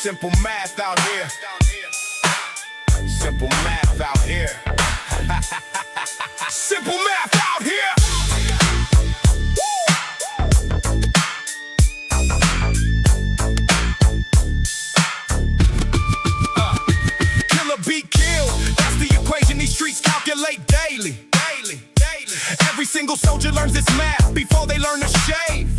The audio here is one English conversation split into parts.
Simple math out here. Simple math out here. Simple math out here. Killer be killed. That's the equation these streets calculate daily. Every single soldier learns this math before they learn to shave.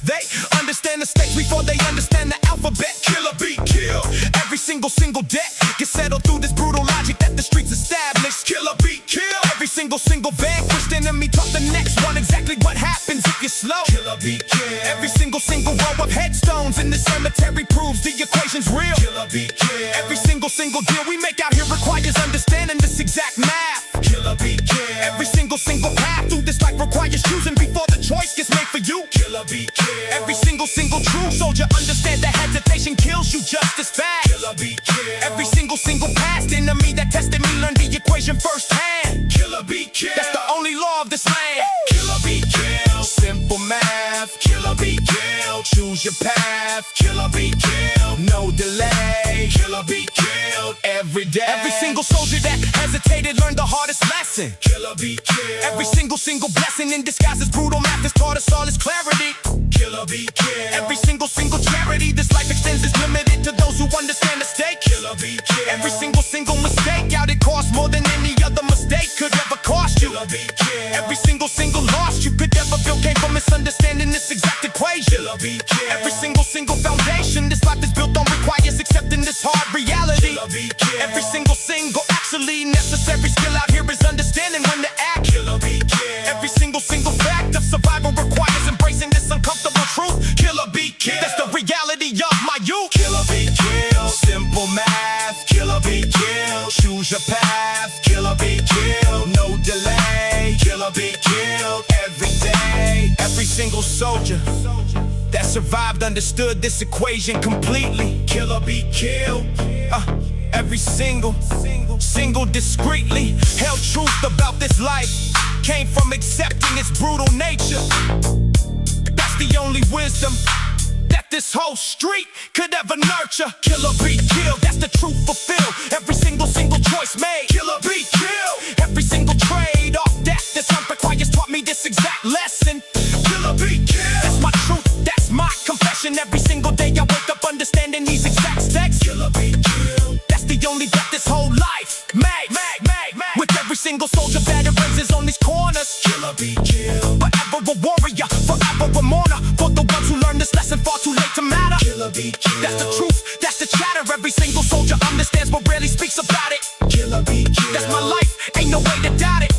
They understand the stakes before they understand the alphabet. Killer be killed. Every single debt gets settled through this brutal logic that the streets established. Killer be killed. Every single vanquished enemy taught the next one exactly what happens if you're slow. Killer be killed. Every single row of headstones in the cemetery proves the equation's real. Killer be killed. Every single deal we make out here requires understanding this exact math. Killer be killed. Every single path through this life requires choosing before the choice gets made for you. Killer be killed. Every single true soldier understand that hesitation kills you just as fast. Killer be killed. Every single past enemy that tested me learned the equation firsthand. Killer be killed. That's the only law of this land. Killer be killed. Simple math. Killer be killed. Choose your path. Killer be killed. No delay. Killer be killed. Every day. Every single soldier that hesitated learned the hardest lesson. Killer be killed. Every single blessing in disguise as brutal math has taught us all its clarity. Killer be killed. Every single charity this life extends is limited to those who understand the stake. Killer be killed. Every single mistake out it costs more than any other mistake could ever cost you. Killer be killed. Every single loss you could ever feel came from misunderstanding this exact equation. Killer be killed. Every single foundation this life is built on requires accepting this hard reality. Killer be killed. Every single actually necessary skill out here is understanding when to act. Killer be killed. Every single fact of survival requires embracing this uncomfortable truth. Killer be killed. That's the reality of my youth. Killer be killed. Simple math. Killer be killed. Choose your path. Killer be killed. No delay. Killer be killed. Every day. Every single soldier that survived understood this equation completely. Killer be killed. Every single discreetly held truth about this life came from accepting its brutal nature. That's the only wisdom that this whole street could ever nurture. Killer be killed, that's the truth fulfilled. Every single choice made. Killer be killed. Every single trade off that this hunt requires taught me this exact lesson. Killer be killed. That's my truth, that's my confession. Every single day I wake up understanding these exact stakes. Killer be killed. That's the only bet this whole life made. With every single soldier that erases on these corners. Killer be killed. Forever a warrior, forever a mourner. For the ones who learned this lesson far too late to matter. Killer be killed. That's the truth, that's the chatter. Every single soldier understands but rarely speaks about it. Killer be killed. That's my life, ain't no way to doubt it.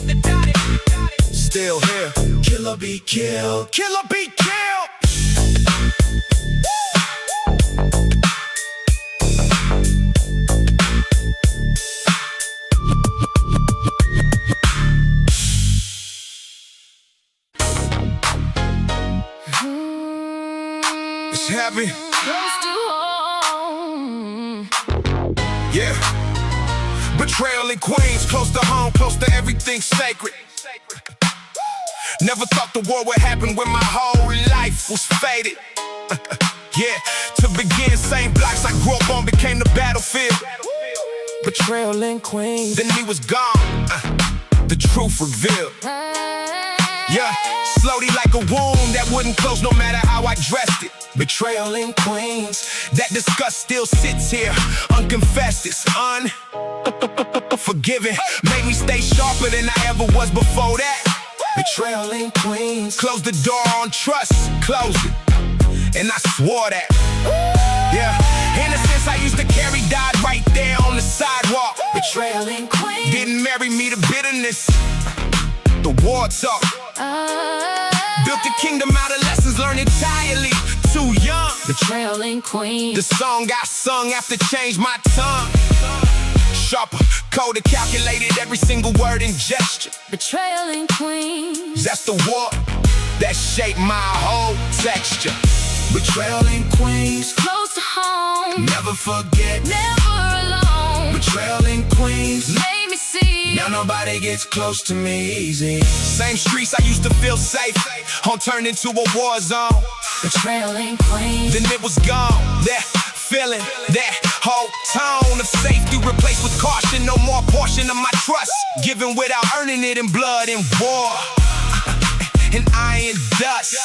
Still here. Killer be killed. Killer be killed. It's happy. Close to home. Yeah. Betrayal in Queens, close to home, close to everything sacred. Never thought the war would happen when my whole life was faded. Yeah, to begin, same blocks I grew up on became the battlefield. Betrayal in Queens, then he was gone. The truth revealed. Yeah, slowly like a wound that wouldn't close no matter how I dressed it. Betrayal in Queens, that disgust still sits here unconfessed. It's unforgiving. Made me stay sharper than I ever was before that. Betrayal in Queens, closed the door on trust, closed it, and I swore that. Yeah, innocence I used to carry died right there on the sidewalk. Betrayal in Queens didn't marry me to bitterness. The war talk built the kingdom out of lessons learned entirely too young. Betrayal in Queens. The song I sung after changed my tongue. Sharper, colder, calculated every single word and gesture. Betrayal in Queens. That's the war that shaped my whole texture. Betrayal in Queens, Close to home. never forget. Never alone. Betrayal in Queens, Made me see. now nobody gets close to me easy. Same streets I used to feel safe on turned into a war zone. Betrayal in Queens. Then it was gone. There feeling. That whole tone of safety replaced with caution. No more portion of my trust given without earning it in blood and war and iron dust.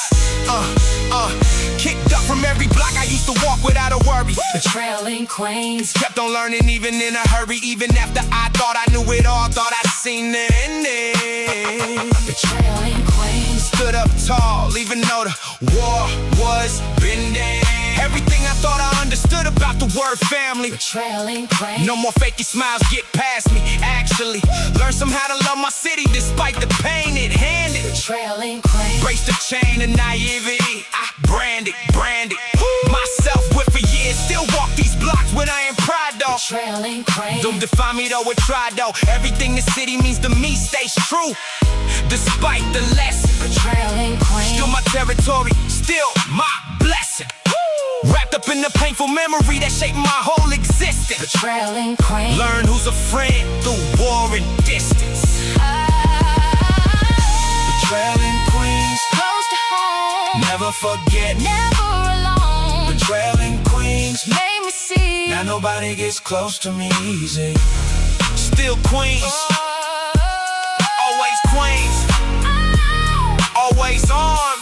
Kicked up from every block I used to walk without a worry. The trailing queens. Kept on learning even in a hurry. Even after I thought I knew it all, thought I'd seen the ending. The trailing queens. Stood up tall, even though the war was bending. Everything I thought I understood about the word family. The trailing queens. No more fakey smiles get past me. Actually, learned somehow to love my city despite the pain it handed. The trailing queens. Braced the chain of naivety. I branded myself with for years. Still walk these blocks when I ain't pride though. The trailing queens. Don't define me though, it tried though. Everything the city means to me stays true, despite the lesson. The trailing queens. Still my territory, still my blessing. Wrapped up in the painful memory that shaped my whole existence. The trailing queens. Learn who's a friend through war and distance. The trailing queens, Close to home. never forget. Never alone. The trailing queens, Made me see. now nobody gets close to me easy. Still queens, always queens, always armed.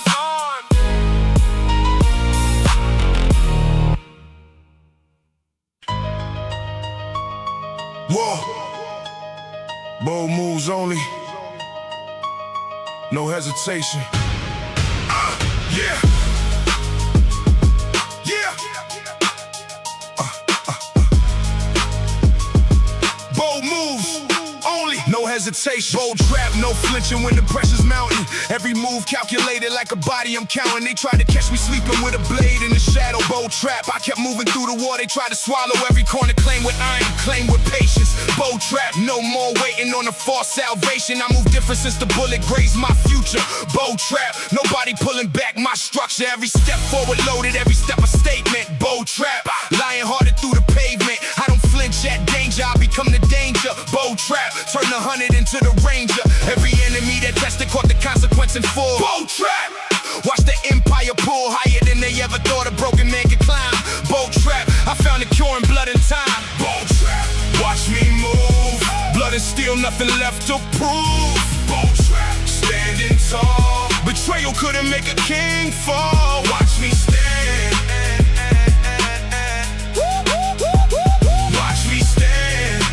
Whoa, bold moves only, no hesitation. Yeah. Yeah. Bold moves only, no hesitation. Bold trap, no flinching when the pressure's mounting. Every move calculated like a body I'm counting. They tried to catch me sleeping with a blade in the shadow. Bold trap, I kept moving through the war. They tried to swallow every corner, claim with iron, claim with patience. Bold trap, no more waiting on a false salvation. I move different since the bullet grazed my future. Bold trap, nobody pulling back my structure. Every step forward loaded, every step a statement. Bold trap, lying hearted through the pavement. I don't flinch at danger, I become the danger. Bold trap, turn the 100 into the ranger. Every enemy that tested caught the consequence in full. Bold trap, watch the empire pull higher than they ever thought a broken man could climb. Bold trap, I found the cure in blood and time. Bold trap, watch me move. Blood and steel, nothing left to prove. Bold trap, standing tall. Betrayal couldn't make a king fall. Watch me stand. Watch me stand.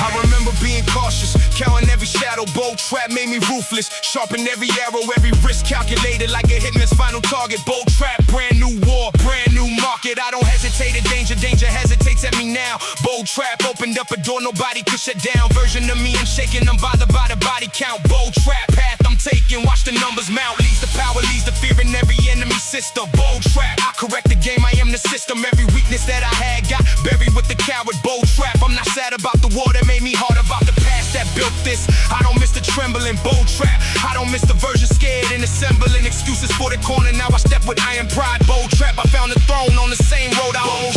I remember being cautious, counting every shadow. Bold trap made me ruthless. Sharpen every arrow, every risk calculated like a hitman's final target. Bold trap, brand new war, brand new market. I don't hesitate at danger, danger hesitates at me now. Bold trap opened up a door nobody could shut down. Version of me and shaking them by the body count. Bold trap, path I'm taking, watch the numbers mount. Leads the power, leads the fear in every enemy system. Bold trap, I correct the game, I am the system. Every weakness that I had got buried with the coward. Bold trap, I'm not sad about the war that made me hard, about the past that built this. I don't miss the trembling. Bold trap, I don't miss the version scared and assembling excuses for the corner. Now I step with iron pride. Bold trap, I found the throne on the same road I own.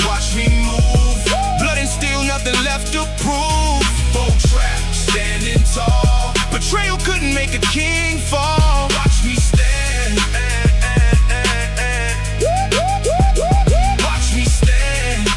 Watch me move. Blood and steel, nothing left to prove. Bold trap, standing tall. Betrayal couldn't make a king fall. Watch me stand. Watch me stand.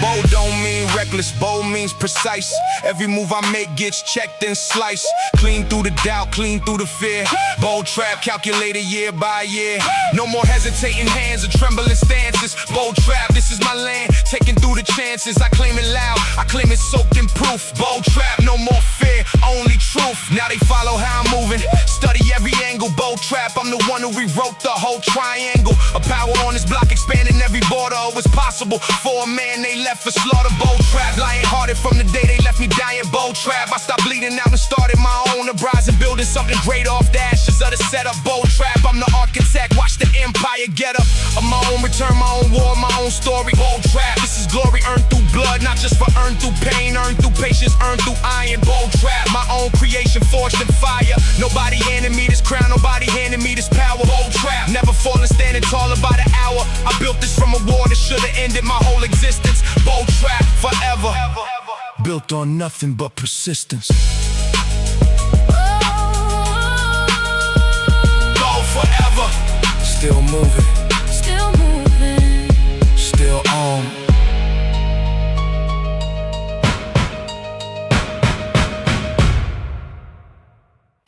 Bold don't mean reckless, bold means precise. Every move I make gets checked and sliced. Clean through the doubt, clean through the fear. Bold trap, calculated year by year. No more hesitating hands or trembling stances. Bold trap, this is my land, taking through the chances. I claim it loud, I claim it soaked in proof. Bold trap, no more fear, only truth. Now they follow how I'm moving, study every angle. Bold trap, I'm the one who rewrote the whole triangle. A power on this block, expanding every border. It was possible for a man they left for slaughter. Bold trap, lying hearted from the day they left me dying. Bold trap, I stopped bleeding out and started my own uprising, building something great off the ashes of the setup. Bold trap, I'm the architect, watch the empire get up. Of my own return, my own war, my own story. Bold trap, this is glory earned through blood, not just for earned through pain, earned through patience, earned through iron. Bold trap, my own creation forged in fire. Nobody handed me this crown, nobody handed me this power. Bold trap, never falling, standing taller by the hour. I built this from a war that should've ended my whole existence. Bold trap, forever. Built on nothing but persistence. Oh. Still moving, still moving. still on.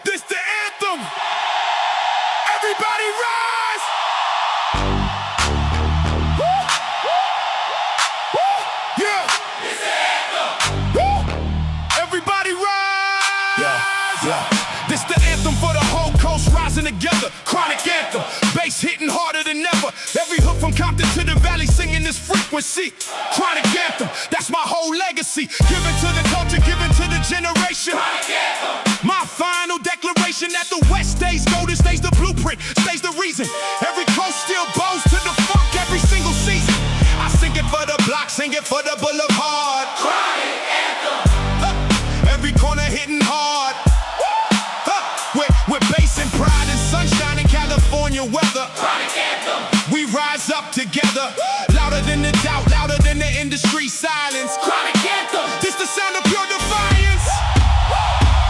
This the anthem. Everybody rise. Woo! Woo! Yeah. This the anthem. Woo! Everybody rise. Yeah. This the anthem for the whole coast rising together. Chronic anthem. Bass hitting harder than ever. Every hook from Compton to the Valley singing this frequency. Chronic anthem. That's my whole legacy. Given to the culture, given to the generation. Chronic anthem. My final declaration that the West stays golden, stays the blueprint, stays the reason. Every coast still bows to the funk every single season. I sing it for the block, sing it for the boulevard. Chronic anthem. Every corner hitting hard. With bass and pride and sunshine in California weather. Chronic anthem. We rise up together. Louder than the doubt, louder than the industry silence. Chronic anthem. This the sound of pure defiance.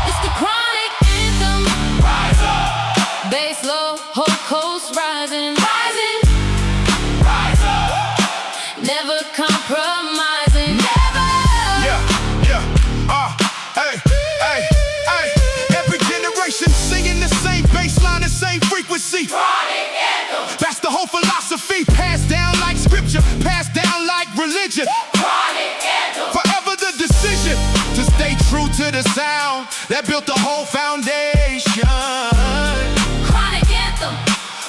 It's the chronic anthem. Rise up. Bass low, whole coast rising. Rising. Rise up. Never compromising. Never. Hey. Every generation singing the same bass line, the same frequency. Chronic anthem. That's the whole philosophy. Passed down like scripture, passed down like religion. Chronic anthem. Forever the decision to stay true to the sound that built the whole foundation. Chronic anthem.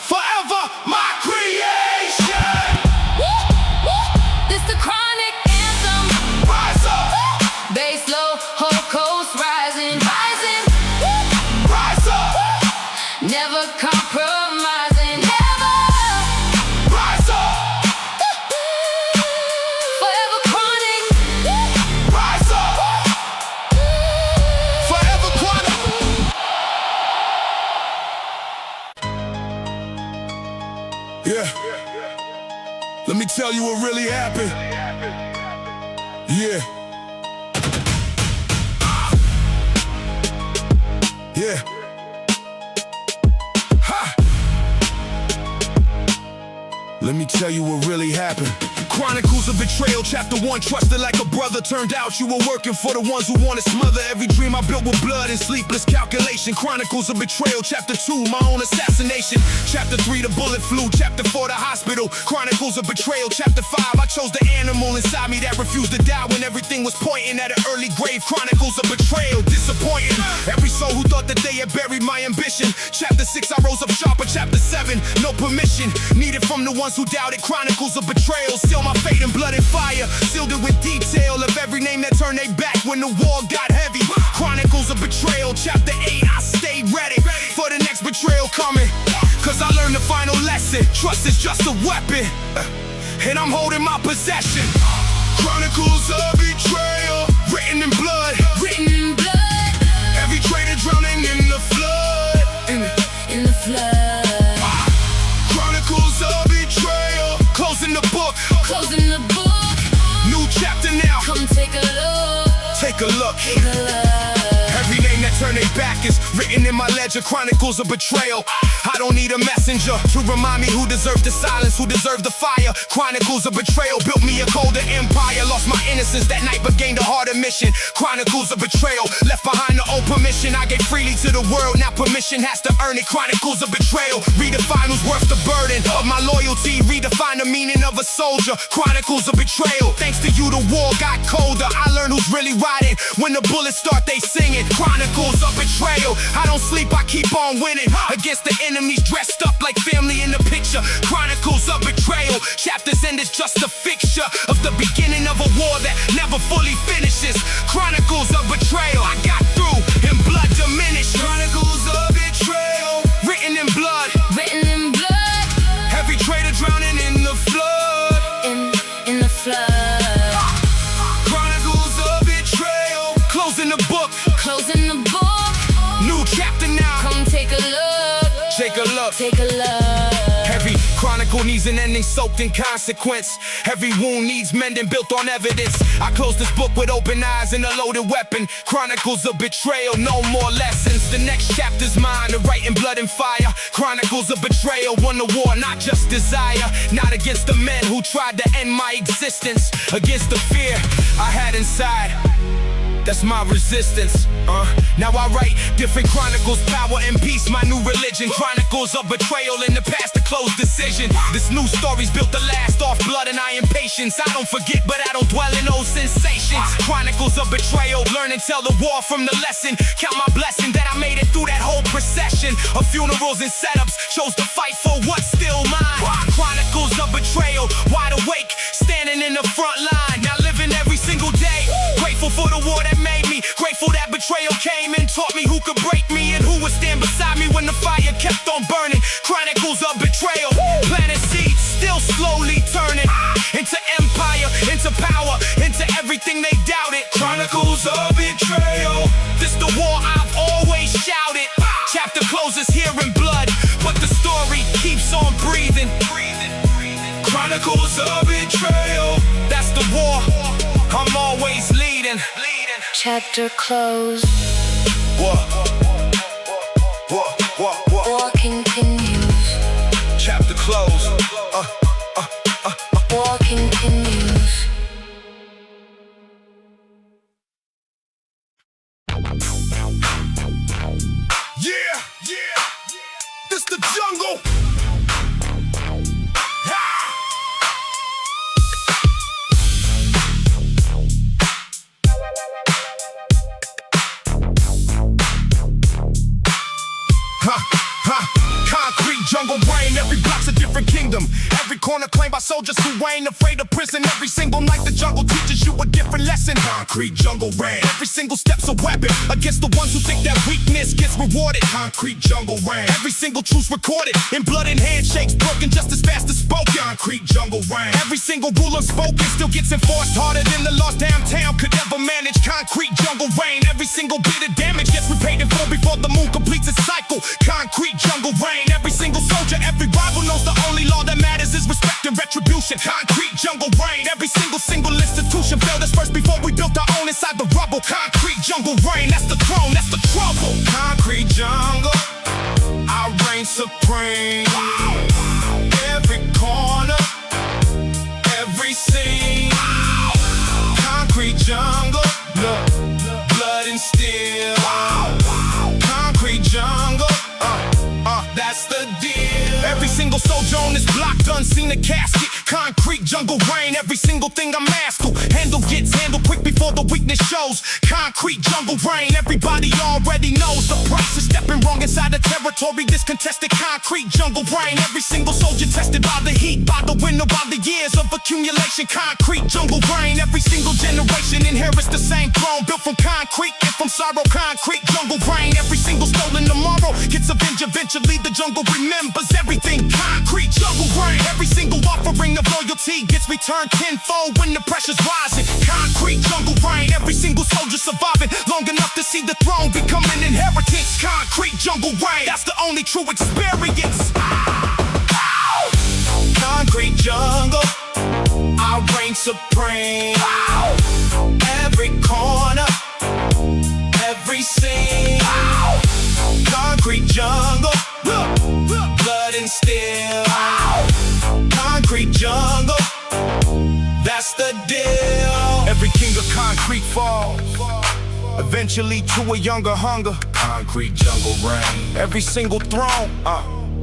Forever my creation. This the chronic anthem. Rise up. Bass low, whole coast rising. Rise up. Never compromising. Never. Rise up. Forever chronic. Rise up. Forever chronic. Yeah. Let me tell you what really happened. Yeah. Yeah. Ha! Let me tell you what really happened. Chronicles of Betrayal, Chapter 1. Trusted like a brother, turned out you were working for the ones who want to smother every dream I built with blood and sleepless calculation. Chronicles of Betrayal, Chapter 2. My own assassination. Chapter 3. The bullet flew. Chapter 4. The hospital. Chronicles of Betrayal, Chapter 5. I chose the animal inside me that refused to die when everything was pointing at an early grave. Chronicles of Betrayal, disappointing every soul who thought that they had buried my ambition. Chapter 6. I rose up sharper. Chapter 7. No permission needed from the ones who doubted. Chronicles of Betrayal, seal my fate in blood and fire. Sealed it with detail of every name that turned their back when the war got heavy. Chronicles of Betrayal, Chapter 8. I stayed ready for the next betrayal coming. Cause I learned the final lesson. Trust is just a weapon, and I'm holding my possession. Chronicles of Betrayal, written in blood. Written in blood. Every traitor drowning in the flood. In the flood. Chronicles of Betrayal, closing the book. Closing the book. New chapter now. Come take a look. Take a look. Take a look. Every name that turned their back is written in my ledger. Chronicles of Betrayal. I don't need a messenger to remind me who deserved the silence, who deserved the fire. Chronicles of Betrayal built me a colder empire. Lost my innocence that night but gained a harder mission. Chronicles of Betrayal, left behind the old permission I gave freely to the world. Now permission has to earn it. Chronicles of Betrayal, redefine who's worth the burden of my loyalty. Redefine the meaning of a soldier. Chronicles of Betrayal, thanks to you the war got colder. I learned who's really riding when the bullets start they singing. Chronicles of Betrayal, I don't sleep, I keep on winning against the enemies dressed up like family in the picture. Chronicles of Betrayal, chapters end is just a fixture of the beginning of a war that never fully finishes. Chronicles of Betrayal, I got through and blood diminished. Chronicles of Betrayal, written in blood. Written in blood. Every traitor drowning in the flood. In the flood. Chronicles of Betrayal, closing the book. Closing the book. New chapter now. Come take a look. Take a look. Take a look. Every chronicle needs season ending soaked in consequence. Every wound needs mending, built on evidence. I close this book with open eyes and a loaded weapon. Chronicles of betrayal, no more lessons. The next chapter's mine, to write in blood and fire. Chronicles of betrayal, won the war, not just desire. Not against the men who tried to end my existence, against the fear I had inside. That's my resistance. Now I write different chronicles, power and peace, my new religion. Chronicles of betrayal in the past, a closed decision. This new story's built to last off blood and iron patience. I don't forget, but I don't dwell in those sensations. Chronicles of betrayal, learn and tell the war from the lesson. Count my blessing that I made it through that whole procession of funerals and setups. Chose to fight for what's still mine. Chronicles of betrayal, wide awake, standing in the front line. Now living every single day, grateful for the war that made me. Grateful that betrayal came and taught me who could break me and who would stand beside me when the fire kept on burning. Chronicles of betrayal, planting seeds, still slowly turning into empire, into power, into everything they doubted. Chronicles of betrayal, this the war I've always shouted. Chapter closes here in blood, but the story keeps on breathing. Chronicles of betrayal, that's the war I'm always leading. Chapter closed. What? War continues. Chapter closed. War continues. Yeah. This the jungle. Concrete jungle reign, every block's a different kingdom. Every corner claimed by soldiers who ain't afraid of prison. Every single night the jungle teaches you a different lesson. Concrete jungle reign, every single step's a weapon against the ones who think that weakness gets rewarded. Concrete jungle reign, every single truth's recorded in blood and handshakes, broken just as fast as spoken. Concrete jungle reign, every single rule unspoken still gets enforced harder than the laws downtown could ever manage. Concrete jungle reign, every single bit of damage gets repaid in full before the moon completes its cycle. Concrete jungle reign, every single soldier, every rival knows the only law that matters is respect and retribution. Concrete jungle reign, every single institution failed us first before we built our own inside the rubble. Concrete jungle reign, that's the throne, that's the trouble. Concrete jungle, I reign supreme. Every corner, every scene. Concrete jungle, look, blood and steel. Concrete jungle, that's the deal. Every single soldier on this block done seen a casket. Concrete jungle reign, every single thing I'm asked to handle gets handled quick before the weakness shows. Concrete jungle reign, everybody already knows the price of stepping wrong inside the territory. This contested concrete jungle reign, every single soldier tested by the heat, by the winter, by the years of accumulation. Concrete jungle reign, every single generation inherits the same throne, built from concrete and from sorrow. Concrete jungle reign, every single stolen tomorrow gets avenged eventually. The jungle remembers everything. Concrete jungle reign, every single offering of loyalty gets returned tenfold when the pressure's rising. Concrete jungle reign, every single soldier surviving long enough to see the throne become an inheritance. Concrete jungle reign, that's the only true experience. Concrete jungle, I reign supreme. Every corner, every scene. Concrete jungle, blood and steel. Concrete jungle, that's the deal. Every king of concrete falls, eventually to a younger hunger. Concrete jungle reign, every single throne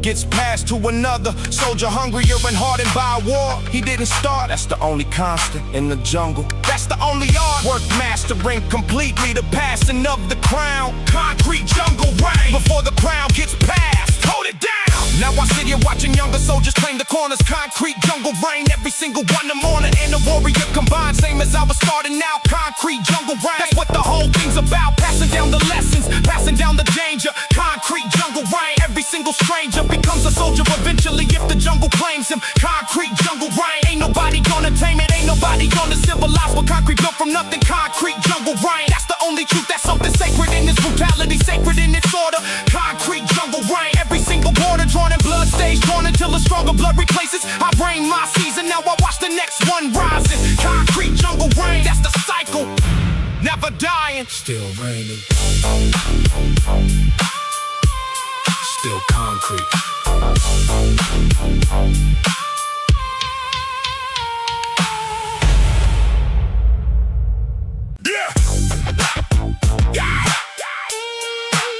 gets passed to another soldier hungrier and hardened by war. He didn't start, that's the only constant in the jungle. That's the only art worth mastering completely, the passing of the crown. Concrete jungle reign, before the crown gets passed, hold it down. Now I sit here watching younger soldiers claim the corners. Concrete jungle reign, every single one, the mourner and the warrior combined, same as I was starting out. Concrete jungle reign, that's what the whole thing's about. Passing down the lessons, passing down the danger. Concrete jungle reign, every single stranger becomes a soldier eventually if the jungle claims him. Concrete jungle reign, ain't nobody gonna tame it, ain't nobody gonna civilize what concrete built from nothing. Concrete jungle reign, that's the only truth, that's something sacred in this brutality, sacred in its order. Concrete jungle reign, every single border drawn in blood stays drawn until a stronger blood replaces. I or dying. Still raining. Still concrete. Yeah.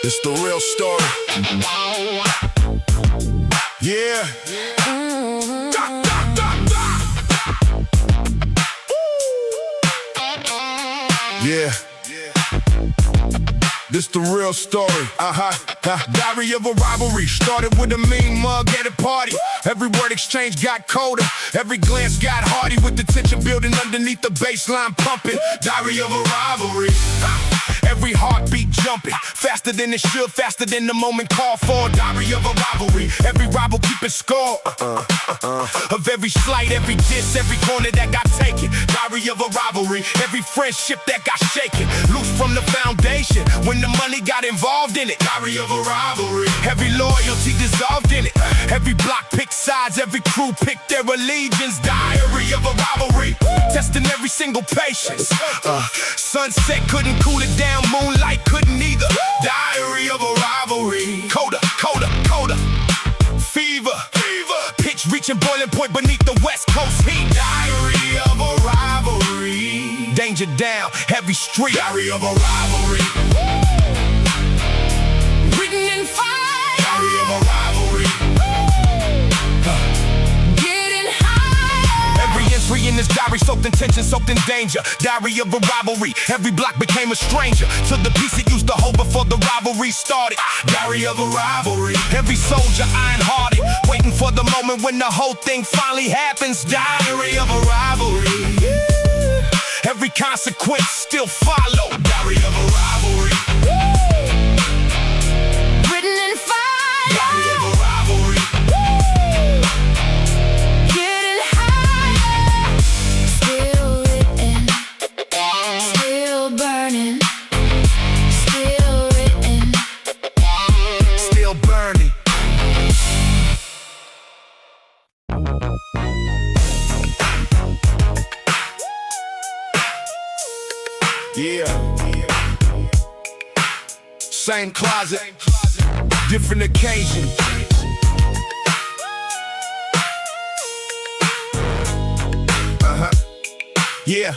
It's the real story. Yeah. Yeah. This the real story. Diary of a rivalry. Started with a mean mug at a party. Every word exchange got colder. Every glance got hardy, with the tension building underneath the baseline pumping. Diary of a rivalry. Every heartbeat jumping faster than it should, faster than the moment called for. Diary of a rivalry. Every rival keeping score of every slight, every diss, every corner that got taken. Diary of a rivalry. Every friendship that got shaken, loose from the foundation when the money got involved in it. Diary of a rivalry. Every loyalty dissolved in it. Every block picked sides, every crew picked their allegiance. Diary of a rivalry. Testing every single patience. Sunset couldn't cool it down, moonlight couldn't either. Diary of a rivalry. Coda, coda, coda. Fever, fever. Pitch reaching boiling point beneath the West Coast heat. Diary of a rivalry. Danger down, heavy street. Diary of a rivalry. Written in fire. Diary of a rivalry. Getting higher. Every entry in this diary soaked in tension, soaked in danger. Diary of a rivalry. Every block became a stranger to the peace it used to hold before the rivalry started. Diary of a rivalry. Every soldier iron-hearted, waiting for the moment when the whole thing finally happens. Diary of a rivalry. Every consequence still follow. Diary of a rivalry. Written in fire. Diary of a rivalry. Getting higher. Still written. Still burning. Still written. Still burning. Yeah. Same closet, different occasion. Yeah,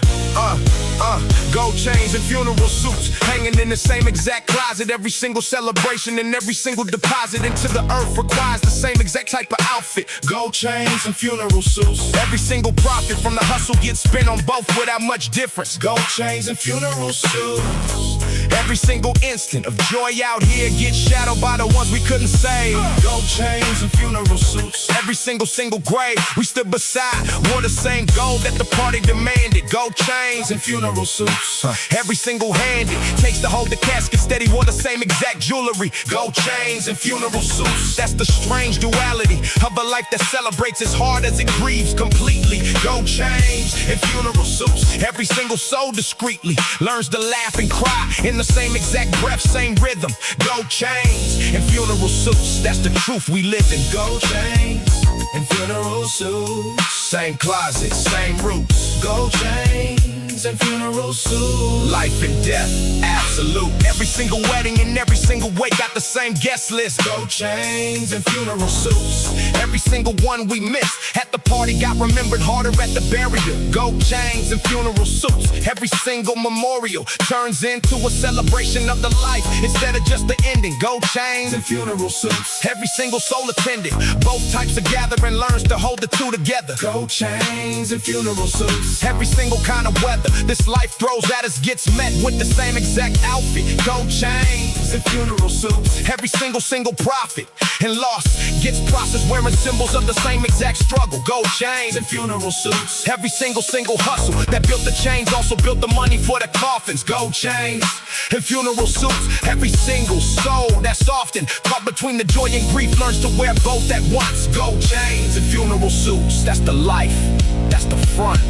gold chains and funeral suits hanging in the same exact closet. Every single celebration and every single deposit into the earth requires the same exact type of outfit. Gold chains and funeral suits. Every single profit from the hustle gets spent on both without much difference. Gold chains and funeral suits. Every single instant of joy out here gets shadowed by the ones we couldn't save. Gold chains and funeral suits. Every single grave we stood beside wore the same gold that the party demanded. Gold chains and funeral suits. Every single-handed takes to hold the casket steady, wore the same exact jewelry. Gold chains and funeral suits. That's the strange duality of a life that celebrates as hard as it grieves completely. Gold chains and funeral suits. Every single soul discreetly learns to laugh and cry in the same exact breath, same rhythm. Gold chains and funeral suits. That's the truth we live in. Gold chains and funeral suits. Same closet, same roots. Gold chains and funeral suits. Life and death, absolute. Every single wedding and every single wake got the same guest list. Gold chains and funeral suits. Every single one we missed at the party got remembered harder at the burial. Gold chains and funeral suits. Every single memorial turns into a celebration of the life instead of just the ending. Gold chains and funeral suits. Every single soul attended both types of gathering learns to hold the two together. Gold chains and funeral suits. Every single kind of weather this life throws at us gets met with the same exact outfit. Gold chains and funeral suits. Every single profit and loss gets processed wearing symbols of the same exact struggle. Gold chains and funeral suits. Every single hustle that built the chains also built the money for the coffins. Gold chains and funeral suits. Every single soul that's often caught between the joy and grief learns to wear both at once. Gold chains and funeral suits. That's the life, that's the front.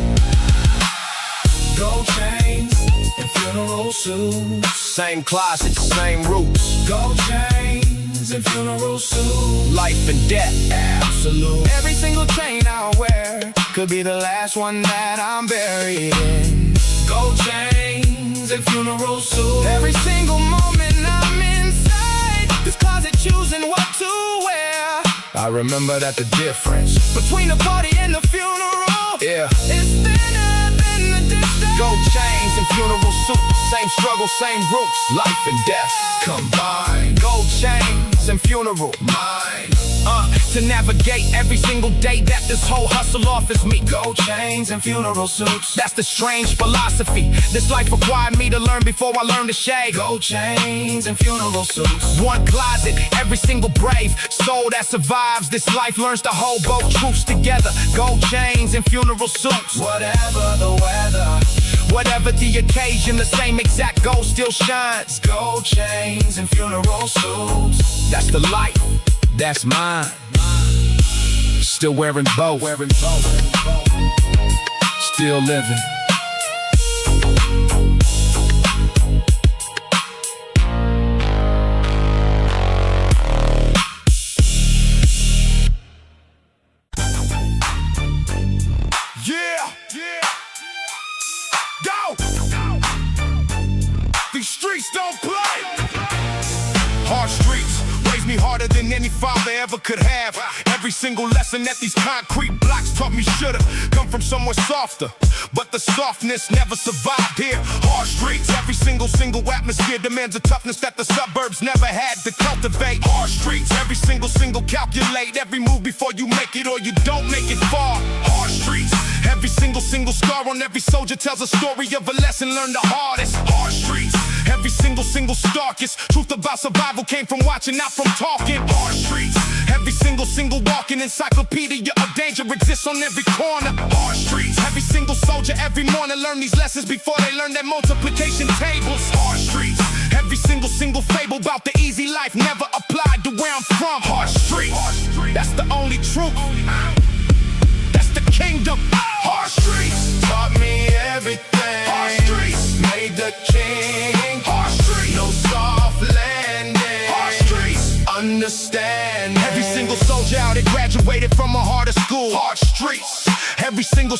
Gold chains and funeral suits. Same closet, same roots. Gold chains and funeral suits. Life and death, absolute. Every single chain I wear could be the last one that I'm buried in. Gold chains chains and funeral suits. Every single moment I'm inside this closet choosing what to wear. I remember that the difference between the party and the funeral, yeah, it's thinner than the distance. Gold chains and funeral suits, same struggle, same roots, life and death combined. Gold chains and funeral, mine. To navigate every single day that this whole hustle offers me. Gold chains and funeral suits, that's the strange philosophy. This life required me to learn before I learned to shave. Gold chains and funeral suits. One closet, every single brave soul that survives this life learns to hold both truths together. Gold chains and funeral suits. Whatever the weather, whatever the occasion, the same exact gold still shines. Gold chains and funeral suits. That's the life, that's mine. Still wearing both. Still living. Yeah. Go. These streets don't play. Hard streets raised me harder than any father ever could have. Every single lesson that these concrete blocks taught me should've come from somewhere softer, but the softness never survived here. Hard streets, every single atmosphere demands a toughness that the suburbs never had to cultivate. Hard streets, every single calculate every move before you make it or you don't make it far. Hard streets, every single scar on every soldier tells a story of a lesson learned the hardest. Hard streets, every single starkest truth about survival came from watching, not from talking. Hard streets, every single walking encyclopedia of danger exists on every corner. Hard streets, every single soldier every morning learn these lessons before they learn their multiplication tables. Hard streets, every single fable about the easy life never applied to where I'm from. Hard streets, that's the only truth. That's the kingdom. Hard streets taught me everything. Hard streets made the king. Hard streets, no soft landing. Hard streets, understand. Every single soldier out there graduated from a harder school. Hard streets, every single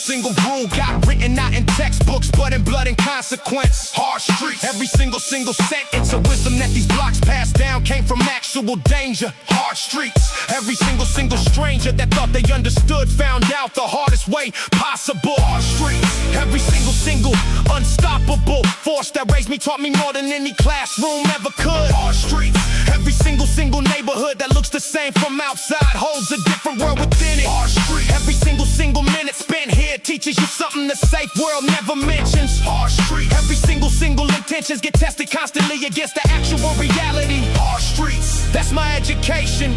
rule got written out in textbooks, but in blood and consequence. Hard streets, every single sentence of wisdom that these blocks passed down came from actual danger. Hard streets, every single stranger that thought they understood found out the hardest way possible. Hard streets, every single unstoppable force that raised me taught me more than any classroom ever could. Hard streets, every single neighborhood that looks the same from outside holds a different world within it. Hard streets, every single minute spent here teaches you something the safe world never mentions. Hard streets, every single intentions get tested constantly against the actual reality. Hard streets, that's my education.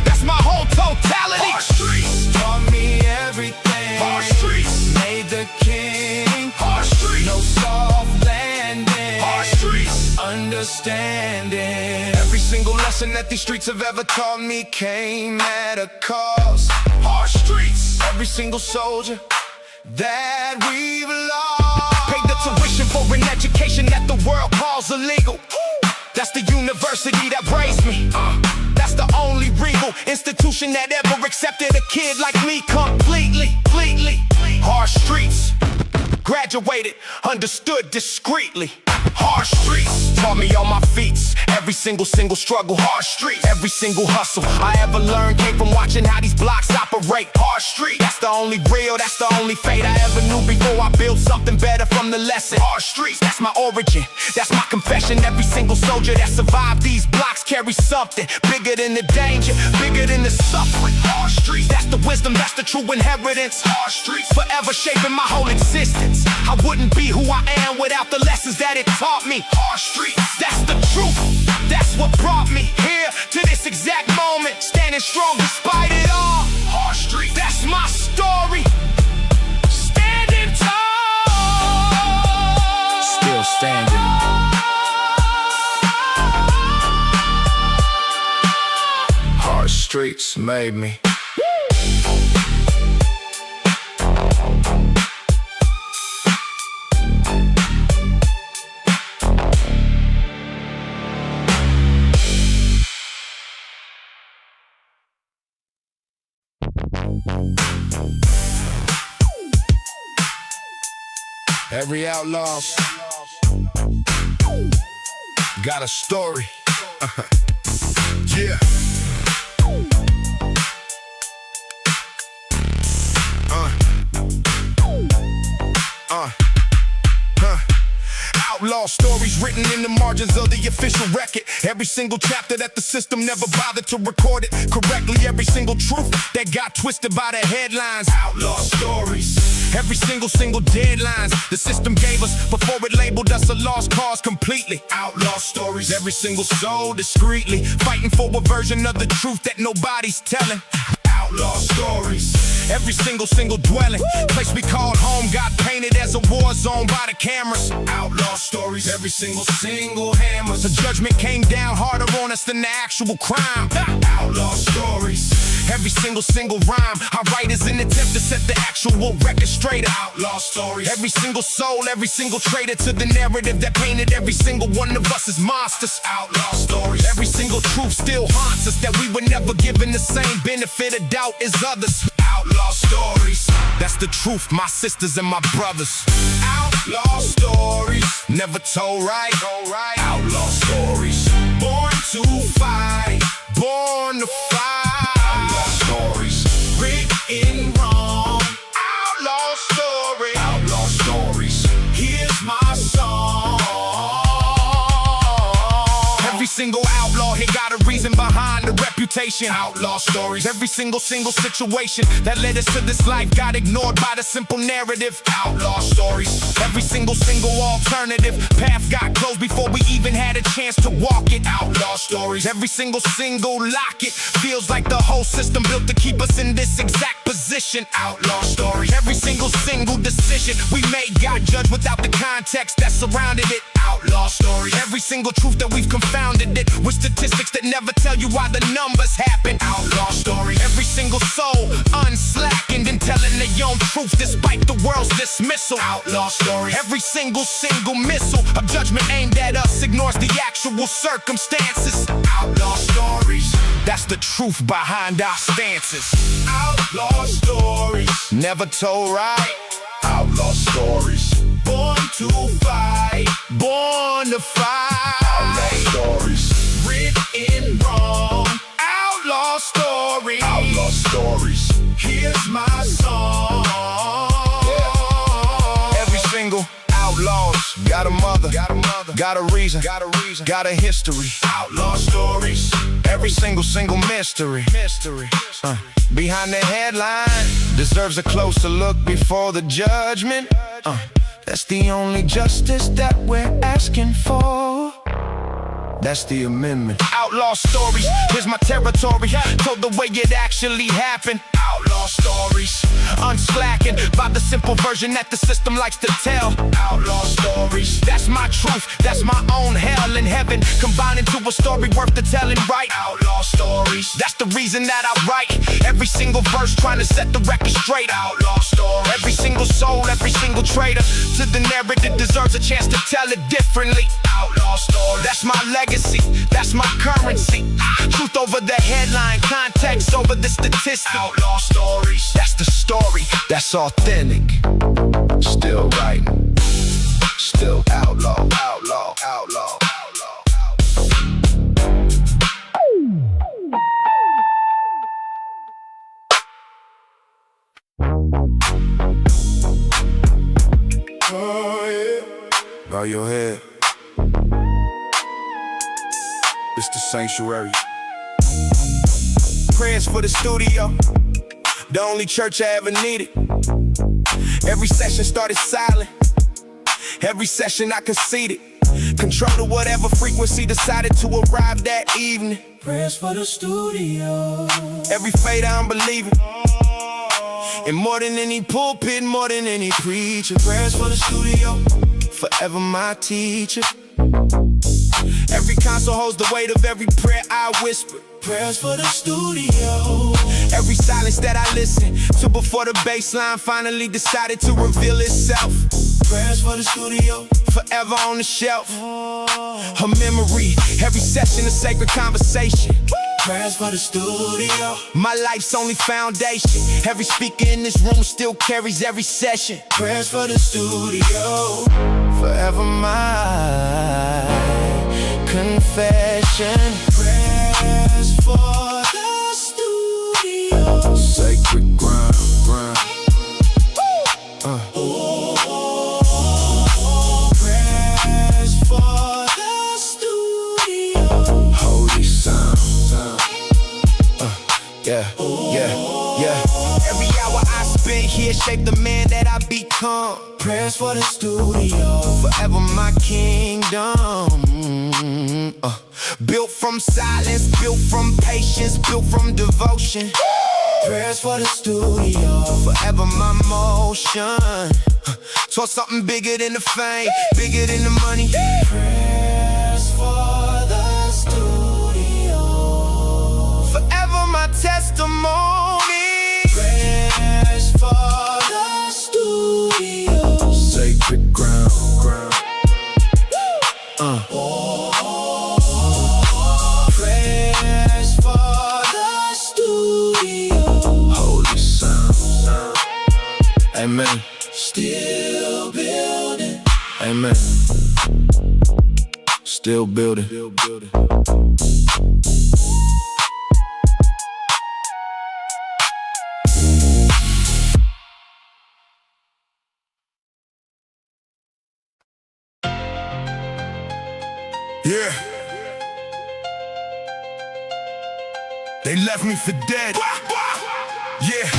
That's my whole totality. Hard streets taught me everything. Hard streets made the king. Hard streets, no soft landing. Hard streets, understanding. Every single lesson that these streets have ever taught me came at a cost. Hard streets, every single soldier that we've lost paid the tuition for an education that the world calls illegal. That's the university that raised me. That's the only regal institution that ever accepted a kid like me completely. Hard streets, graduated, understood discreetly. Hard streets taught me on my feet. Every single struggle. Hard streets, every single hustle I ever learned came from watching how these blocks operate. Hard streets, that's the only real, that's the only fate I ever knew before I built something better from the lesson. Hard streets, that's my origin, that's my confession. Every single soldier that survived these blocks carries something bigger than the danger, bigger than the suffering. Hard streets, that's the wisdom, that's the true inheritance. Hard streets, forever shaping my whole existence. I wouldn't be who I am without the lessons that it taught me. Hard streets, that's the truth, that's what brought me here to this exact moment, standing strong despite it all. Hard streets, that's my story, standing tall, still standing. Hard streets made me. Every outlaw's got a story. Yeah. Outlaw stories written in the margins of the official record. Every single chapter that the system never bothered to record it correctly. Every single truth that got twisted by the headlines. Outlaw stories. Every single deadlines the system gave us before it labeled us a lost cause completely. Outlaw stories. Every single soul discreetly fighting for a version of the truth that nobody's telling. Outlaw stories. Every single dwelling, place we called home got painted as a war zone by the cameras. Outlaw stories. Every single hammers. The judgment came down harder on us than the actual crime. Outlaw stories. Every single rhyme I write is an attempt to set the actual record straight. Outlaw stories. Every single soul, every single traitor to the narrative that painted every single one of us as monsters. Outlaw stories. Every single truth still haunts us, that we were never given the same benefit of doubt as others. Outlaw stories. That's the truth, my sisters and my brothers. Outlaw stories. Never told right. Outlaw stories. Born to fight. Born to fight. Outlaw stories. Written wrong. Outlaw story. Outlaw stories. Here's my song. Every single outlaw here got a reason behind the reputation. Outlaw stories. Every single situation that led us to this life got ignored by the simple narrative. Outlaw stories. Every single alternative path got closed before we even had a chance to walk it. Outlaw stories. Every single locket feels like the whole system built to keep us in this exact position. Outlaw stories. Every single decision we made got judged without the context that surrounded it. Outlaw stories. Every single truth that we've confounded it with statistics that never tell you why the numbers happen. Outlaw stories. Every single soul unslackened and telling their own truth despite the world's dismissal. Outlaw stories. Every single missile of judgment aimed at us ignores the actual circumstances. Outlaw stories. That's the truth behind our stances. Outlaw stories. Never told right. Outlaw stories. Born to fight. Born to fight. Outlaw stories. Written wrong. Outlaw stories. Outlaw stories. Here's my song. Yeah. Every single outlaw's got a mother, got a reason, got a history. Outlaw stories. Every single mystery. Behind the headline deserves a closer look before the judgment. That's the only justice that we're asking for. That's the amendment. Outlaw stories, here's my territory. Told the way it actually happened. Outlaw stories, unslacking by the simple version that the system likes to tell. Outlaw stories. That's my truth, that's my own hell and heaven combined into a story worth the telling, right? Outlaw stories. That's the reason that I write every single verse, trying to set the record straight. Outlaw stories. Every single soul, every single traitor to the narrative deserves a chance to tell it differently. Outlaw stories. That's my legacy, that's my currency. Truth over the headline, context over the statistics. Outlaw stories. That's the story, that's authentic. Still writing, still outlaw. Oh yeah. Bow your head. It's the sanctuary. Prayers for the studio, the only church I ever needed. Every session started silent, every session I conceded control to whatever frequency decided to arrive that evening. Prayers for the studio. Every fate I'm believing, and more than any pulpit, more than any preacher. Prayers for the studio, forever my teacher. Every console holds the weight of every prayer I whisper. Prayers for the studio. Every silence that I listen to before the bass line finally decided to reveal itself. Prayers for the studio, forever on the shelf. Her memory, every session a sacred conversation. Prayers for the studio. My life's only foundation. Every speaker in this room still carries every session. Prayers for the studio, forever my confession. Prayers for the studio. Sacred ground. Prayers for the studio. Holy sound. Yeah. Every hour I spent here shaped the man that I become. Prayers for the studio, forever my kingdom. Built from silence, built from patience, built from devotion. Prayers for the studio, forever my motion. Saw something bigger than the fame, bigger than the money. Prayers for the studio, forever my testimony. Prayers for the studio, sacred ground. Prayers for the studio. Holy sound. Amen. Still building. Amen. Still building. Yeah. They left me for dead. Yeah.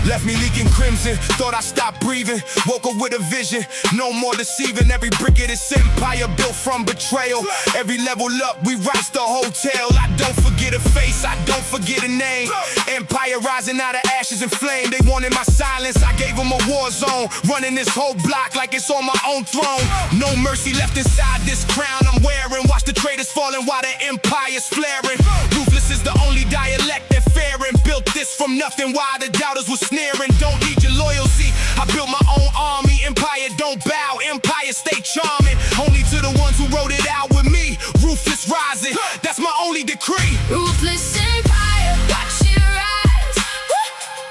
Left me leaking crimson, thought I stopped breathing. Woke up with a vision, no more deceiving. Every brick of this empire built from betrayal. Every level up, we rise the hotel. I don't forget a face, I don't forget a name. Empire rising out of ashes and flame. They wanted my silence, I gave them a war zone. Running this whole block like it's on my own throne. No mercy left inside this crown I'm wearing. Watch the traitors falling while the empire's flaring. Ruthless is the only dialect they're fearing. Built this from nothing while the doubters were sneering. Don't need your loyalty, I built my own army. Empire don't bow, empire stay charming. Only to the ones who wrote it out with me. Ruthless rising, that's my only decree. Ruthless empire, watch it rise,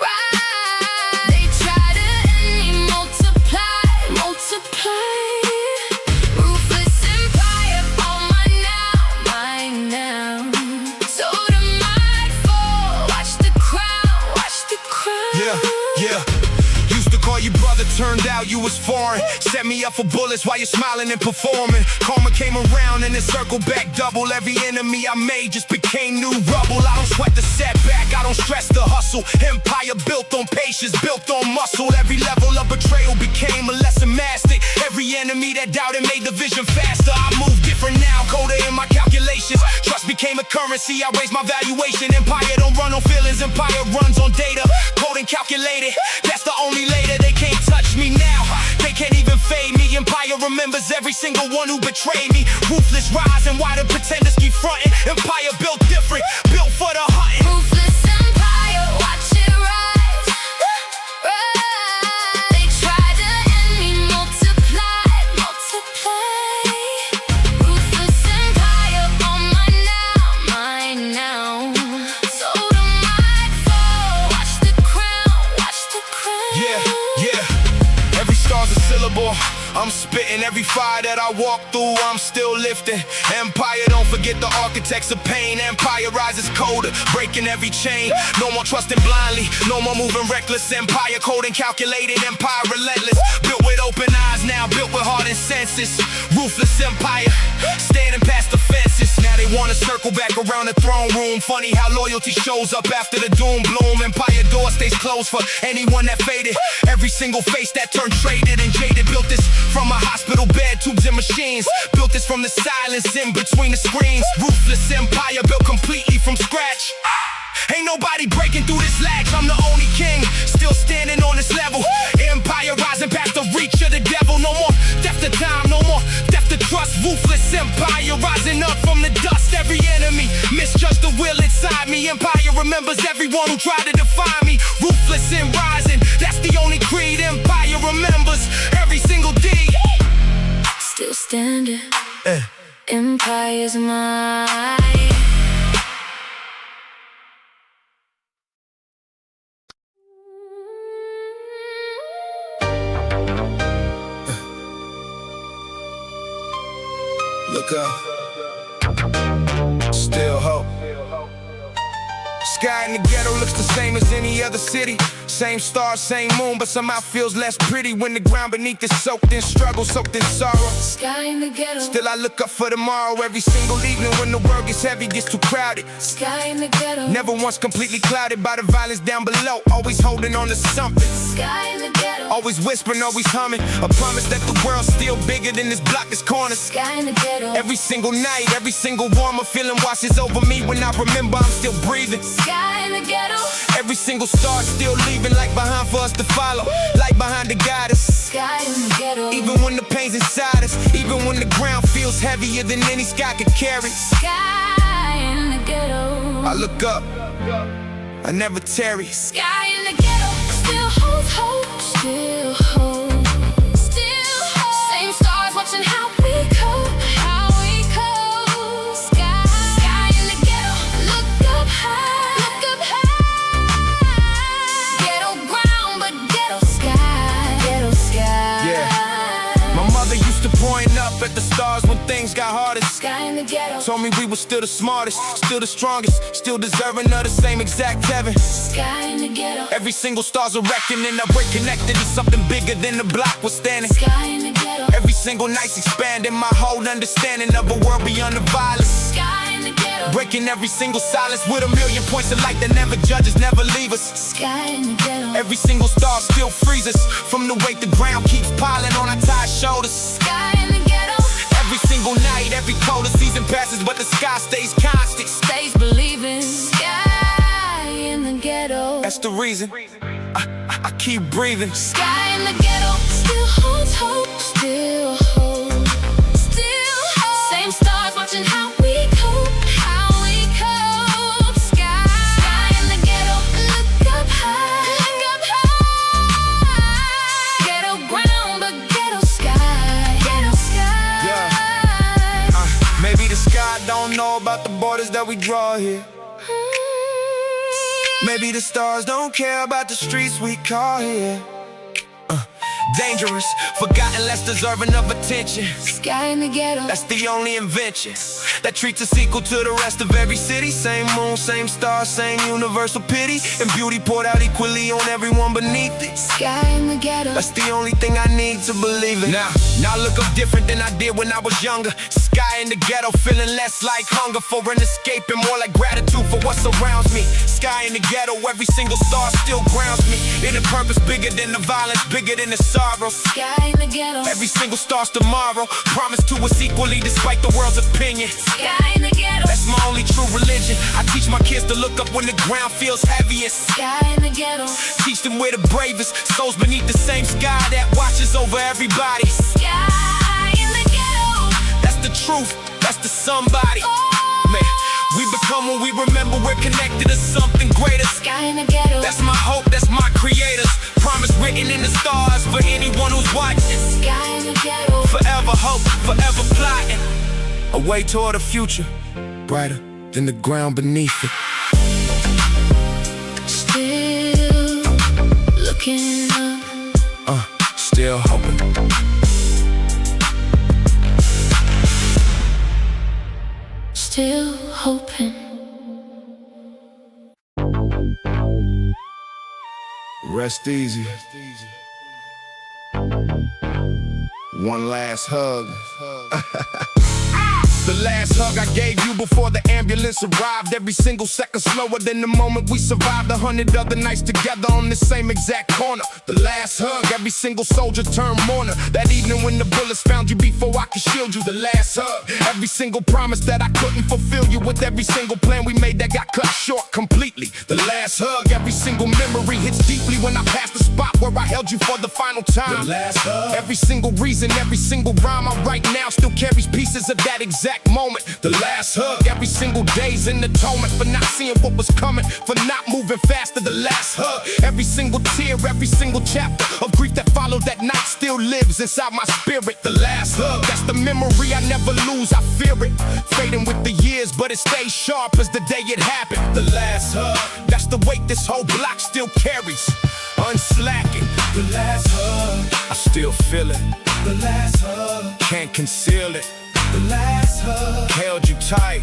rise. They try to end me, multiply. Ruthless empire, all mine now. So the might fall, watch the crown. Yeah. Used to call you brother, turned out you was foreign. Set me up for bullets while you're smiling and performing. Karma came around and it circled back double. Every enemy I made just became new rubble. I don't sweat the setback, I don't stress the hustle. Empire built on patience, built on muscle. Every level of betrayal became a lesson mastered. Every enemy that doubted made the vision faster. I move different now, colder in my calculations. Trust became a currency, I raised my valuation. Empire don't run on feelings, empire runs on data. Code and calculated, that's the only later. They can't touch me now, they can't even fade me. Empire remembers every single one who betrayed me. Ruthless rising, why the pretenders keep fronting? Empire built different, built for the hunting. Ruthless empire, watch it rise, rise. They try to end me, multiply. Ruthless empire, all mine now. So the might fall, watch the crown. Yeah. Every star's a syllable. I'm spitting every fire that I walk through, I'm still lifting. Empire, don't forget the architects of pain. Empire rises colder, breaking every chain. No more trusting blindly, no more moving reckless. Empire cold and calculated, empire relentless. Built with open eyes now, built with heart and senses. Ruthless empire, standing past the fences. Now they wanna circle back around the throne room. Funny how loyalty shows up after the doom bloom. Empire door stays closed for anyone that faded. Every single face that turned traded and jaded. Built this from a hospital bed, tubes and machines. Built this from the silence in between the screens. Ruthless empire built completely from scratch. Ain't nobody breaking through this latch. I'm the only king, still standing on this level. Empire rising past the reach of the devil. No more death to time, no more death to trust. Ruthless empire rising up from the dust. Every enemy misjudged the will inside me. Empire remembers everyone who tried to define me. Ruthless and rising, that's the only creed. Empire remembers every single deed. Still standing, empire's mine. Look up, sky in the ghetto looks the same as any other city. Same stars, same moon, but somehow feels less pretty when the ground beneath is soaked in struggle, soaked in sorrow. Sky in the ghetto. Still I look up for tomorrow every single evening when the world gets heavy, gets too crowded. Sky in the ghetto. Never once completely clouded by the violence down below. Always holding on to something. Sky in the ghetto. Always whispering, always humming. A promise that the world's still bigger than this block, this corner. Sky in the ghetto. Every single night, every single warmer feeling washes over me when I remember I'm still breathing. Sky in the ghetto. Every single star still leaving light behind for us to follow. Light behind to guide us. Sky in the ghetto. Even when the pain's inside us, even when the ground feels heavier than any sky could carry. Sky in the ghetto. I look up, I never tarry. Sky in the ghetto. Still holds hope. Still hope. Still hope. Same stars watching how we cope. How we cope. Sky in the ghetto. Look up high. Look up high. Ghetto ground, but ghetto sky. Ghetto sky. Yeah. My mother used to point up at the stars when things got hardest. Sky in the ghetto. Told me we were still the smartest, still the strongest, still deserving of the same exact heaven. Sky in the ghetto. Every single star's a reckoning, a break connected to something bigger than the block was standing. Sky in the ghetto. Every single night's expanding my whole understanding of a world beyond the violence. Sky in the ghetto. Breaking every single silence with a million points of light that never judges, never leave us. Sky in the ghetto. Every single star still freezes from the weight the ground keeps piling on our tired shoulders. Sky in the ghetto. Every single night, every colder season passes, but the sky stays constant. Stays believing. Sky in the ghetto. That's the reason I keep breathing. Sky in the ghetto. Still holds hope. Still hope. Still hope. Same stars watching how we cope. How we cope. Sky in the ghetto. Look up high. Look up high. Ghetto ground, but ghetto sky. Ghetto sky. Yeah. Maybe the sky don't know about the borders that we draw here. Maybe the stars don't care about the streets we call here. Dangerous, forgotten, less deserving of attention. Sky in the ghetto. That's the only invention that treats us equal to the rest of every city. Same moon, same stars, same universal pity, and beauty poured out equally on everyone beneath it. Sky in the ghetto. That's the only thing I need to believe in. Now I look up different than I did when I was younger. Sky in the ghetto, feeling less like hunger for an escape and more like gratitude for what surrounds me. Sky in the ghetto, every single star still grounds me in a purpose bigger than the violence, bigger than the sorrow. Sky in the ghetto. Every single star's tomorrow, promised to us equally despite the world's opinion. Sky in the ghetto. That's my only true religion. I teach my kids to look up when the ground feels heaviest. Sky in the ghetto. Teach them we're the bravest, souls beneath the same sky that watches over everybody. Sky in the ghetto. That's the truth, that's the somebody. Man, we become when we remember we're connected to something greater. Sky in the ghetto. That's my hope, that's my creator's promise written in the stars for anyone who's watching. Sky in the ghetto. Forever hope, forever plotting a way toward a future brighter than the ground beneath it. Still looking up. Still hoping. Still hoping. Rest easy. One last hug. The last hug I gave you before the ambulance arrived. Every single second slower than the moment we survived. 100 other nights together on the same exact corner. The last hug, every single soldier turned mourner. That evening when the bullets found you before I could shield you. The last hug, every single promise that I couldn't fulfill you. With every single plan we made that got cut short completely. The last hug, every single memory hits deeply when I pass the spot where I held you for the final time. The last hug, every single reason, every single rhyme I write now still carries pieces of that exact moment. The last hug, every single day's an atonement for not seeing what was coming, for not moving faster. The last hug, every single tear, every single chapter of grief that followed that night still lives inside my spirit. The last hug, that's the memory I never lose, I fear it, fading with the years, but it stays sharp as the day it happened. The last hug, that's the weight this whole block still carries, unslacking. The last hug, I still feel it. The last hug, can't conceal it. The last hug, held you tight.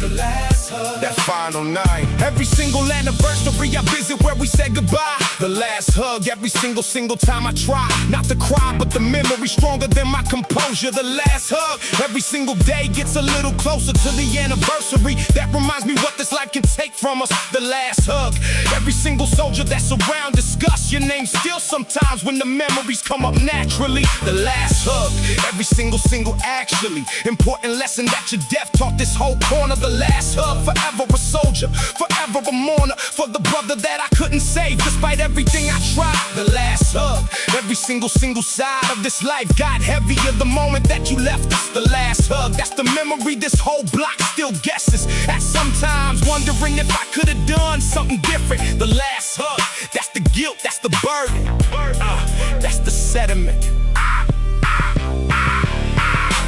The last hug, that final night. Every single anniversary I visit where we said goodbye. The last hug, every single time I try not to cry, but the memory stronger than my composure. The last hug, every single day gets a little closer to the anniversary. That reminds me what this life can take from us. The last hug, every single soldier that's around discuss your name still sometimes when the memories come up naturally. The last hug, every single actually important lesson that your death taught this whole corner. The last hug, forever a soldier, forever a mourner for the brother that I couldn't save despite everything I tried. The last hug, every single side of this life got heavier the moment that you left us. The last hug, that's the memory this whole block still guesses at, sometimes wondering if I could have done something different. The last hug, that's the guilt, that's the burden, that's the sediment.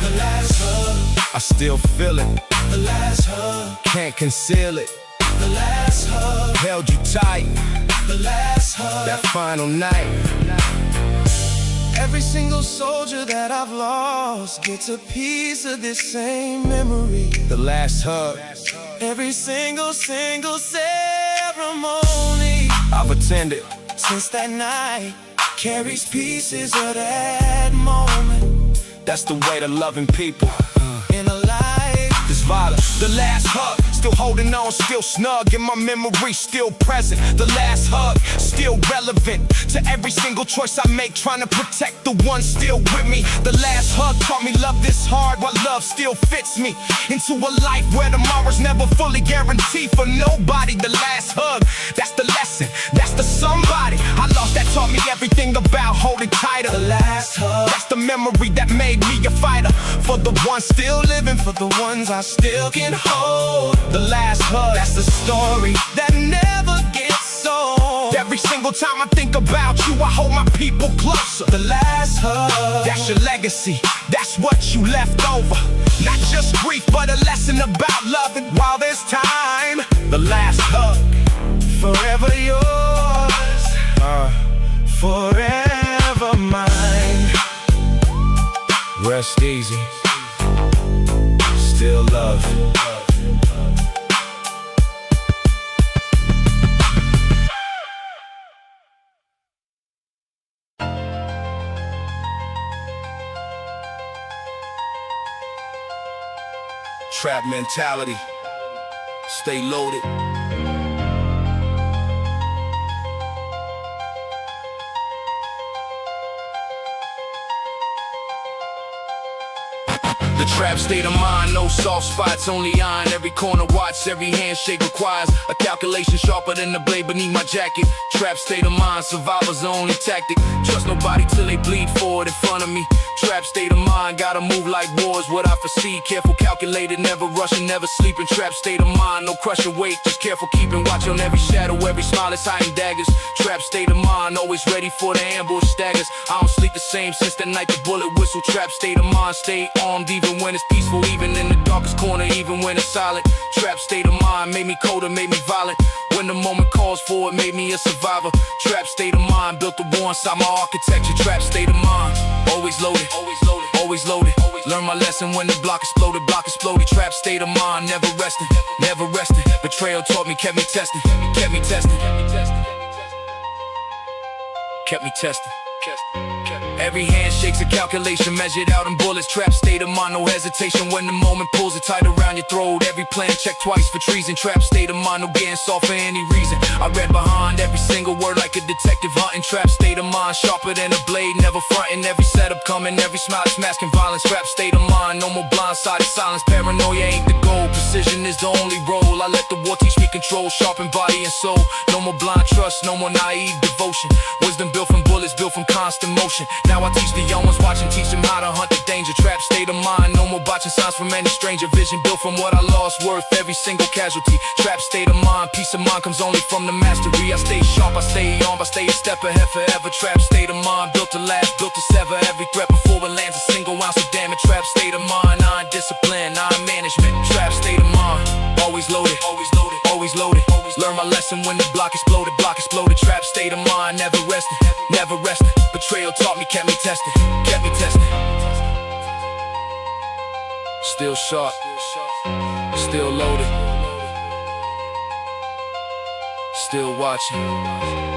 The last hug, I still feel it. the last hug, Can't conceal it. the last hug, Held you tight the last hug. that final night. Every single soldier that I've lost gets a piece of this same memory. The last hug Every single ceremony I've attended. since that night carries pieces of that moment That's the way to loving people. in a life. This violence. The last hug, still holding on, still snug in my memory, still present. The last hug, still relevant to every single choice I make, trying to protect the ones still with me. The last hug taught me love this hard, while love still fits me into a life where tomorrow's never fully guaranteed for nobody. The last hug, that's the lesson, that's the somebody I lost that taught me everything about holding tighter. The last hug, That's the memory that made me a fighter for the ones still living, for the ones I still can hold. the last hug. That's the story that never gets old. Every single time I think about you, I hold my people closer. The last hug, That's your legacy, that's what you left over. Not just grief, but a lesson about loving while there's time. The last hug, forever yours, forever mine. rest easy, still love. Trap mentality, stay loaded. The trap state of mind, no soft spots, only iron. Every corner watch, every handshake requires a calculation sharper than the blade beneath my jacket. Trap state of mind, survivor's the only tactic. Trust nobody till they bleed forward in front of me. Trap state of mind, gotta move like wars. What I foresee, careful, calculated, never rushing, never sleeping. Trap state of mind, no crushing weight, just careful keeping watch on every shadow, every smile is hiding daggers. Trap state of mind, always ready for the ambush staggers. I don't sleep the same since the night the bullet whistle. Trap state of mind, stay armed even when it's peaceful, even in the darkest corner, even when it's silent. Trap state of mind made me colder, made me violent. When the moment calls for it, made me a survivor. Trap state of mind, built the war inside my architecture. Trap state of mind, always loaded, always loaded, always loaded. Learn my lesson when the block exploded, block exploded. Trap state of mind, never resting, never resting. Betrayal taught me, kept me testing, kept me testing, kept me testing. Every handshake's a calculation measured out in bullets. Trap state of mind, no hesitation when the moment pulls it tight around your throat. Every plan check twice for treason. Trap state of mind, no getting soft for any reason. I read behind every single word like a detective hunting. Trap state of mind, sharper than a blade, never fronting. Every setup coming, every smile is masking violence. Trap state of mind, no more blindsided silence. Paranoia ain't the goal, precision is the only role. I let the war teach me control, sharpen body and soul. No more blind trust, no more naive devotion. Wisdom built from bullets, built from constant motion. Now I teach the young ones watching, teach them how to hunt the danger. Trap state of mind, no more botching signs from any stranger. Vision built from what I lost, worth every single casualty. Trap state of mind, peace of mind comes only from the mastery. I stay sharp, I stay on, I stay a step ahead forever. Trap state of mind, built to last, built to sever every threat before it lands a single ounce of damage. Trap state of mind, iron discipline, iron management. Trap state of mind, always loaded, always loaded, always loaded. Learn my lesson when the block exploded, block exploded. Trap state of mind, never resting, never resting. Betrayal taught me, kept me testing, kept me testing. Still sharp, still loaded. Still watching.